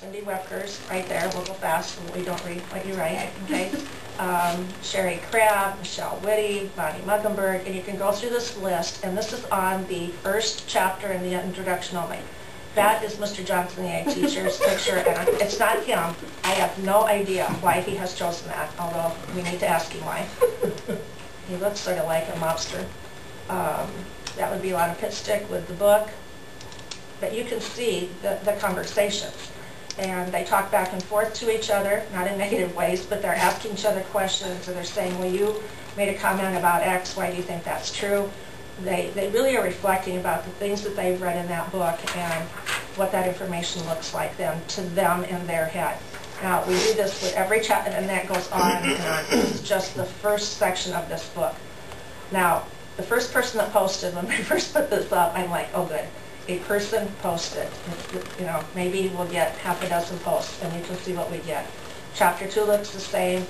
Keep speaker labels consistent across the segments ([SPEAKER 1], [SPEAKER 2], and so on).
[SPEAKER 1] Cindy Webkers, right there. We'll go fast and we don't read what you write, okay? Sherry Crabb, Michelle Whitty, Bonnie Muggenberg, and you can go through this list, and this is on the first chapter in the introduction only. That is Mr. Johnson, the ag teacher's picture, and it's not him. I have no idea why he has chosen that, although we need to ask him why. He looks sort of like a mobster. That would be a lot of pit stick with the book. But you can see the conversations. And they talk back and forth to each other, not in negative ways, but they're asking each other questions, or they're saying, well, you made a comment about X, why do you think that's true? They really are reflecting about the things that they've read in that book and what that information looks like then to them in their head. Now, we do this with every chapter, and that goes on and on. This is just the first section of this book. Now, the first person that posted, when we first put this up, I'm like, oh, good. A person posted. You know, maybe we'll get half a dozen posts, and you can see what we get. Chapter 2 looks the same.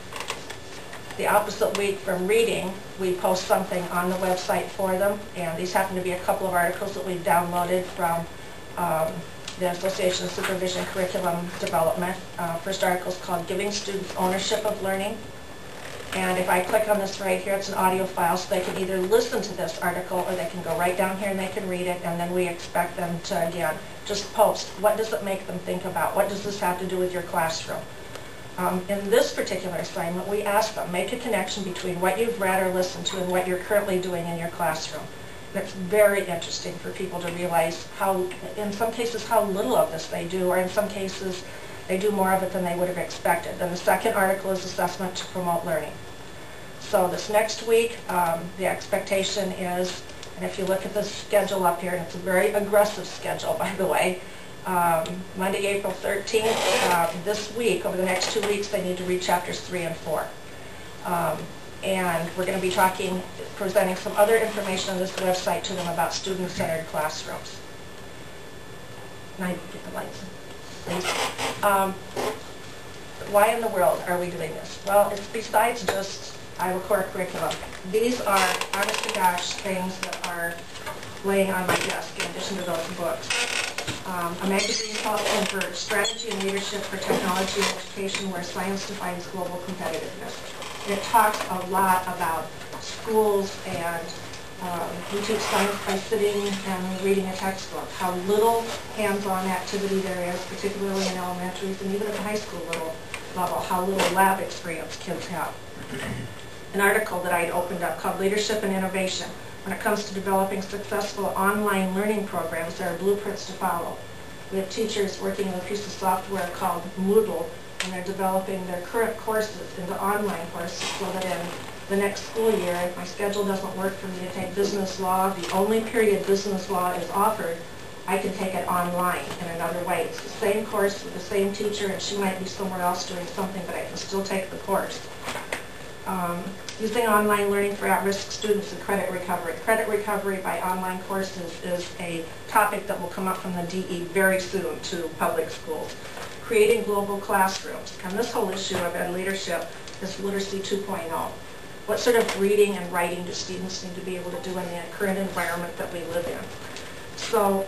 [SPEAKER 1] The opposite week from reading, we post something on the website for them, and these happen to be a couple of articles that we've downloaded from the Association of Supervision Curriculum Development. First article is called Giving Students Ownership of Learning. And if I click on this right here, it's an audio file, so they can either listen to this article or they can go right down here and they can read it, and then we expect them to, again, just post. What does it make them think about? What does this have to do with your classroom? In this particular assignment, we ask them, make a connection between what you've read or listened to and what you're currently doing in your classroom. And it's very interesting for people to realize how, in some cases, how little of this they do, or in some cases, they do more of it than they would have expected. Then the second article is assessment to promote learning. So this next week, the expectation is, and if you look at the schedule up here, and it's a very aggressive schedule, by the way, Monday, April 13th, this week, over the next 2 weeks, they need to read chapters 3 and 4. And we're going to be presenting some other information on this website to them about student-centered classrooms. Can I get the lights? Please. Why in the world are we doing this? Well, it's besides just Iowa Core curriculum. These are, honest to gosh, things that are laying on my desk in addition to those books. A magazine called Converge, Strategy and Leadership for Technology and Education, where science defines global competitiveness. It talks a lot about schools and we teach science by sitting and reading a textbook, how little hands-on activity there is, particularly in elementaries and even at the high school level, how little lab experience kids have. An article that I'd opened up called Leadership and Innovation. When it comes to developing successful online learning programs, there are blueprints to follow. We have teachers working with a piece of software called Moodle, and they're developing their current courses into online courses so that in the next school year, if my schedule doesn't work for me to take business law, the only period business law is offered, I can take it online in another way. It's the same course with the same teacher, and she might be somewhere else doing something, but I can still take the course. Using online learning for at-risk students and credit recovery. Credit recovery by online courses is a topic that will come up from the DE very soon to public schools. Creating global classrooms. And this whole issue of ed leadership is Literacy 2.0. What sort of reading and writing do students need to be able to do in the current environment that we live in? So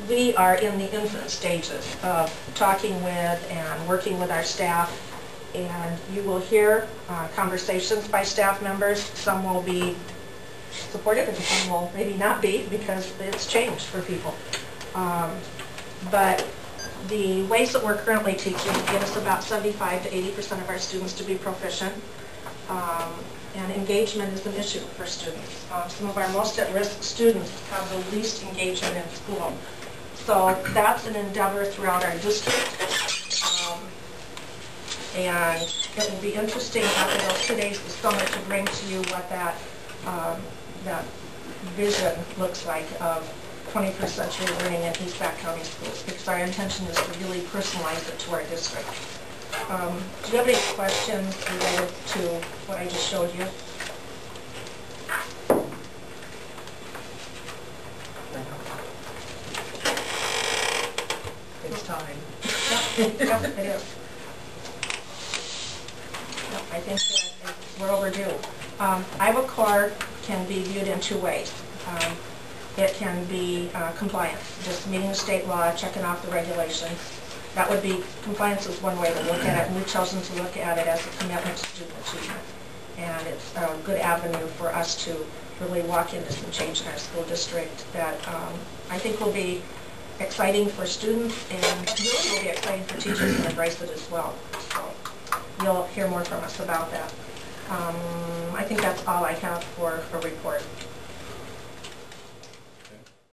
[SPEAKER 1] we are in the infant stages of talking with and working with our staff, and you will hear conversations by staff members. Some will be supportive and some will maybe not be because it's changed for people. But the ways that we're currently teaching get us about 75 to 80% of our students to be proficient. And engagement is an issue for students. Some of our most at-risk students have the least engagement in school. So that's an endeavor throughout our district. And it will be interesting after those 2 days this summer to bring to you what that vision looks like of 21st century learning in East Bath County schools, because our intention is to really personalize it to our district. Do you have any questions related to what I just showed you? It's time. Yep, it is. Yep, I think that we're overdue. Iowa Core can be viewed in two ways. It can be compliance, just meeting the state law, checking off the regulations. That would be, compliance is one way to look at it, and we've chosen to look at it as a commitment to student achievement. And it's a good avenue for us to really walk into some change in our school district that I think will be exciting for students and really will be exciting for teachers and embrace it as well. So you'll hear more from us about that. I think that's all I have for a report.